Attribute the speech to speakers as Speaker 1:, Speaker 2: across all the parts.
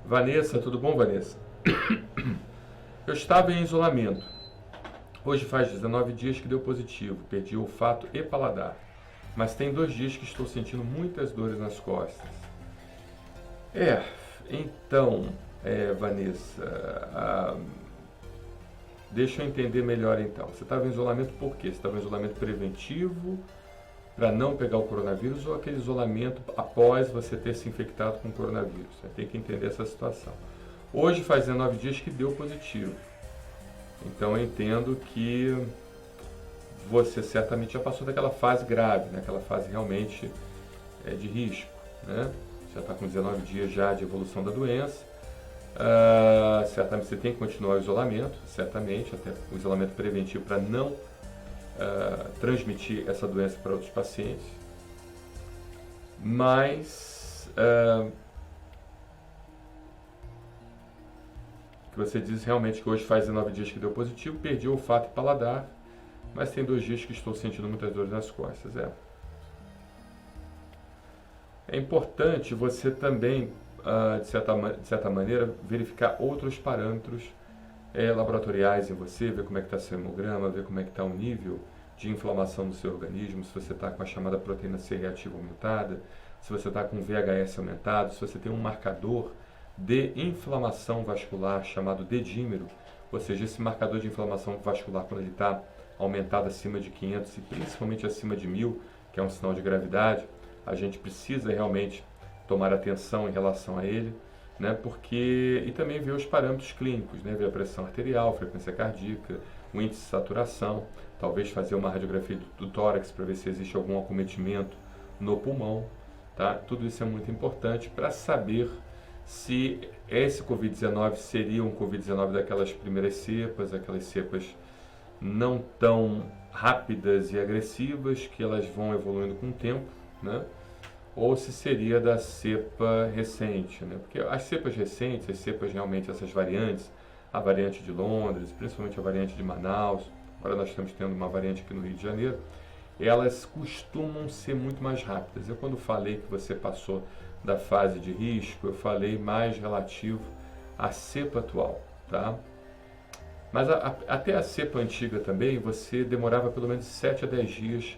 Speaker 1: Vanessa, tudo bom, Vanessa? Eu estava em isolamento. Hoje faz 19 dias que deu positivo, perdi o olfato e paladar. Mas tem 2 dias que estou sentindo muitas dores nas costas. É, então, Vanessa, deixa eu entender melhor então. Você estava em isolamento por quê? Você estava em isolamento preventivo para não pegar o coronavírus ou aquele isolamento após você ter se infectado com o coronavírus? Você tem que entender essa situação. Hoje faz 19 dias que deu positivo. Então eu entendo que você certamente já passou daquela fase grave, né? Aquela fase realmente de risco, né? Já está com 19 dias já de evolução da doença. Certamente você tem que continuar o isolamento, certamente, até o isolamento preventivo para não transmitir essa doença para outros pacientes. Mas que você diz realmente que hoje faz 19 dias que deu positivo, perdi o olfato e paladar, mas tem 2 dias que estou sentindo muitas dores nas costas. É importante você também, de certa maneira, verificar outros parâmetros laboratoriais em você, ver como é que está seu hemograma, ver como é que está o nível de inflamação do seu organismo, se você está com a chamada proteína C reativa aumentada, se você está com VHS aumentado, se você tem um marcador de inflamação vascular chamado dedímero, ou seja, esse marcador de inflamação vascular quando ele está aumentado acima de 500 e principalmente acima de 1000, que é um sinal de gravidade, a gente precisa realmente tomar atenção em relação a ele, né? Porque, e também ver os parâmetros clínicos, né? Ver a pressão arterial, frequência cardíaca, o índice de saturação, talvez fazer uma radiografia do tórax para ver se existe algum acometimento no pulmão, tá? Tudo isso é muito importante para saber se esse Covid-19 seria um Covid-19 daquelas primeiras cepas, aquelas cepas não tão rápidas e agressivas, que elas vão evoluindo com o tempo, né? Ou se seria da cepa recente, né? Porque as cepas recentes, as cepas realmente, essas variantes, a variante de Londres, principalmente a variante de Manaus, agora nós estamos tendo uma variante aqui no Rio de Janeiro, elas costumam ser muito mais rápidas. Eu quando falei que você passou da fase de risco, eu falei mais relativo à cepa atual, tá? Mas até a cepa antiga também, você demorava pelo menos 7 a 10 dias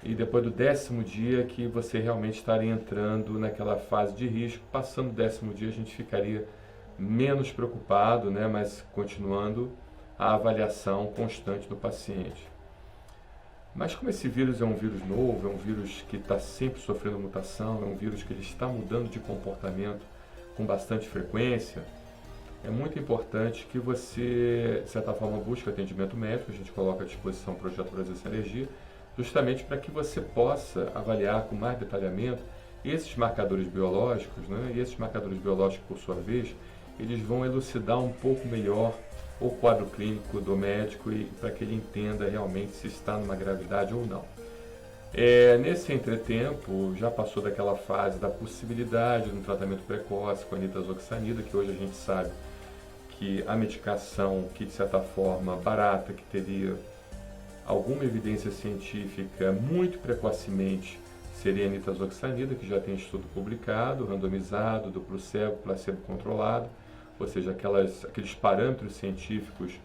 Speaker 1: e depois do 10º dia que você realmente estaria entrando naquela fase de risco. Passando o 10º dia a gente ficaria menos preocupado, né? Mas continuando a avaliação constante do paciente. Mas como esse vírus é um vírus novo, é um vírus que está sempre sofrendo mutação, é um vírus que ele está mudando de comportamento com bastante frequência, é muito importante que você, de certa forma, busque atendimento médico. A gente coloca à disposição o Projeto Brasil Sem Alergia, justamente para que você possa avaliar com mais detalhamento esses marcadores biológicos, né? E esses marcadores biológicos, por sua vez, eles vão elucidar um pouco melhor o quadro clínico do médico e para que ele entenda realmente se está numa gravidade ou não. Nesse entretempo, já passou daquela fase da possibilidade de um tratamento precoce com a nitazoxanida, que hoje a gente sabe que a medicação que, de certa forma, barata, que teria alguma evidência científica muito precocemente, seria a nitazoxanida, que já tem estudo publicado, randomizado, duplo cego, placebo controlado, ou seja, aqueles parâmetros científicos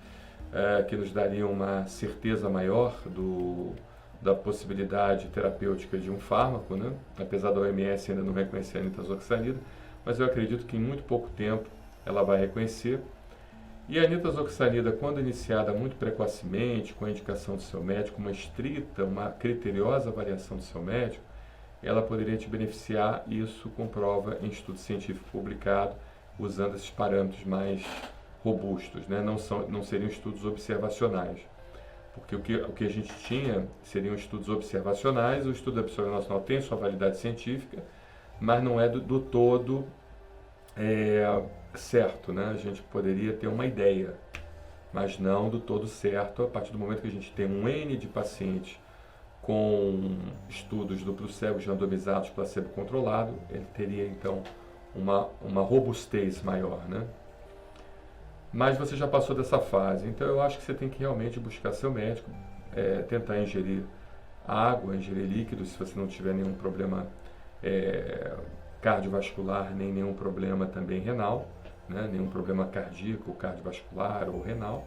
Speaker 1: que nos dariam uma certeza maior da possibilidade terapêutica de um fármaco, né? Apesar da OMS ainda não reconhecer a nitazoxanida, mas eu acredito que em muito pouco tempo ela vai reconhecer. E a nitazoxanida, quando iniciada muito precocemente, com a indicação do seu médico, uma estrita, uma criteriosa avaliação do seu médico, ela poderia te beneficiar. Isso comprova em estudo científico publicado, usando esses parâmetros mais robustos, né? Não seriam estudos observacionais, porque o que a gente tinha seriam estudos observacionais. O estudo observacional tem sua validade científica, mas não é do todo certo, né? A gente poderia ter uma ideia, mas não do todo certo. A partir do momento que a gente tem um N de pacientes com estudos duplo cegos randomizados, placebo controlado, ele teria então uma robustez maior, né? Mas você já passou dessa fase, então eu acho que você tem que realmente buscar seu médico, tentar ingerir água, ingerir líquidos, se você não tiver nenhum problema cardiovascular, nem nenhum problema também renal, né? Nenhum problema cardíaco, cardiovascular ou renal,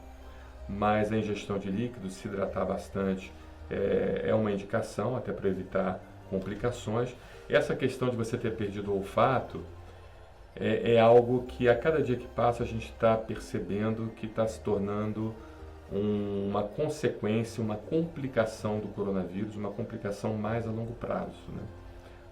Speaker 1: mas a ingestão de líquidos, se hidratar bastante, é uma indicação até para evitar complicações. Essa questão de você ter perdido o olfato é algo que a cada dia que passa a gente está percebendo que está se tornando uma consequência, uma complicação do coronavírus, uma complicação mais a longo prazo, né?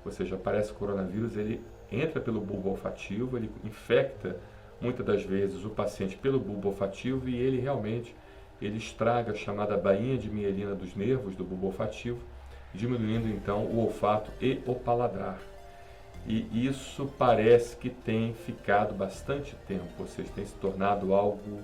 Speaker 1: Ou seja, parece que o coronavírus ele entra pelo bulbo olfativo, ele infecta muitas das vezes o paciente pelo bulbo olfativo e ele realmente estraga a chamada bainha de mielina dos nervos do bulbo olfativo, diminuindo então o olfato e o paladar. E isso parece que tem ficado bastante tempo, ou seja, tem se tornado algo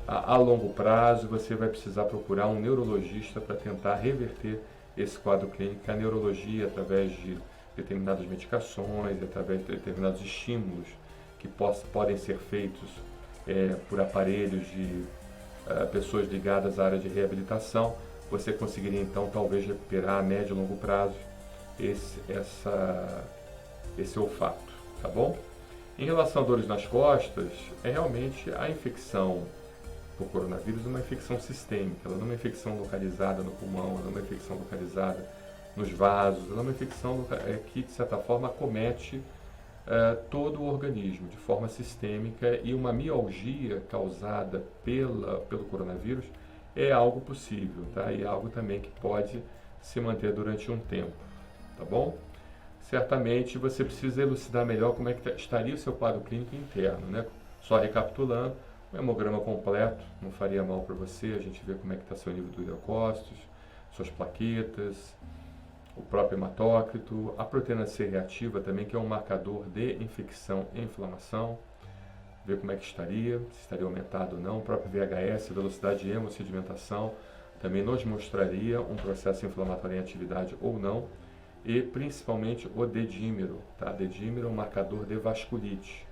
Speaker 1: a longo prazo. Você vai precisar procurar um neurologista para tentar reverter esse quadro clínico. A neurologia, através de determinadas medicações, através de determinados estímulos que podem ser feitos por aparelhos de pessoas ligadas à área de reabilitação, você conseguiria então talvez recuperar a médio e longo prazo esse olfato, tá bom? Em relação a dores nas costas, realmente a infecção por coronavírus é uma infecção sistêmica, ela não é uma infecção localizada no pulmão, ela não é uma infecção localizada nos vasos, ela é uma infecção que de certa forma acomete todo o organismo de forma sistêmica, e uma mialgia causada pelo coronavírus é algo possível, tá? E algo também que pode se manter durante um tempo, tá bom? Certamente você precisa elucidar melhor como é que estaria o seu quadro clínico interno, né? Só recapitulando, um hemograma completo não faria mal para você, a gente vê como é que está seu nível do leucócitos, suas plaquetas, o próprio hematócrito, a proteína C reativa também, que é um marcador de infecção e inflamação, ver como é que estaria, se estaria aumentado ou não. O próprio VHS, velocidade de hemossedimentação, também nos mostraria um processo inflamatório em atividade ou não. E principalmente o dedímero, tá? Dedímero é um marcador de vasculite,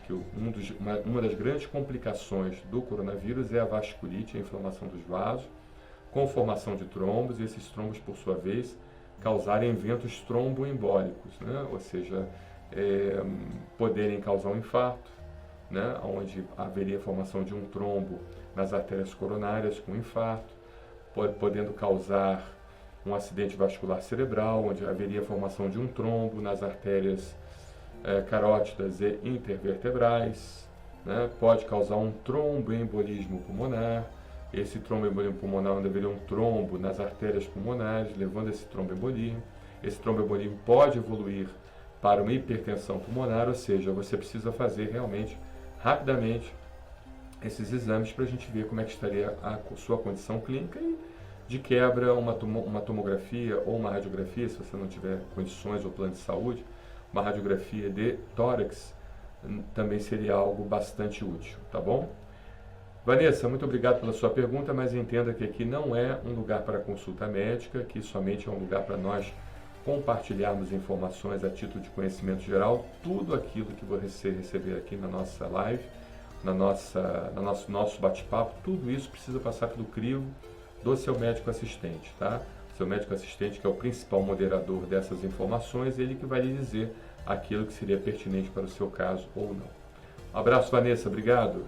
Speaker 1: que uma das grandes complicações do coronavírus é a vasculite, a inflamação dos vasos, com formação de trombos, e esses trombos, por sua vez, causarem eventos tromboembólicos, né? Ou seja, poderem causar um infarto, né? Onde haveria formação de um trombo nas artérias coronárias com infarto, podendo causar um acidente vascular cerebral, onde haveria formação de um trombo nas artérias carótidas e intervertebrais, né? Pode causar um tromboembolismo pulmonar. Esse tromboembolismo pulmonar, onde haveria um trombo nas artérias pulmonares, levando esse tromboembolismo. Esse tromboembolismo pode evoluir para uma hipertensão pulmonar, ou seja, você precisa fazer realmente, rapidamente, esses exames para a gente ver como é que estaria a sua condição clínica, e de quebra uma tomografia ou uma radiografia, se você não tiver condições ou plano de saúde, uma radiografia de tórax também seria algo bastante útil, tá bom? Vanessa, muito obrigado pela sua pergunta, mas entenda que aqui não é um lugar para consulta médica, que somente é um lugar para nós compartilharmos informações a título de conhecimento geral. Tudo aquilo que você receber aqui na nossa live, nosso bate-papo, tudo isso precisa passar pelo crivo do seu médico assistente, tá? Seu médico assistente, que é o principal moderador dessas informações, ele que vai lhe dizer aquilo que seria pertinente para o seu caso ou não. Um abraço, Vanessa, obrigado.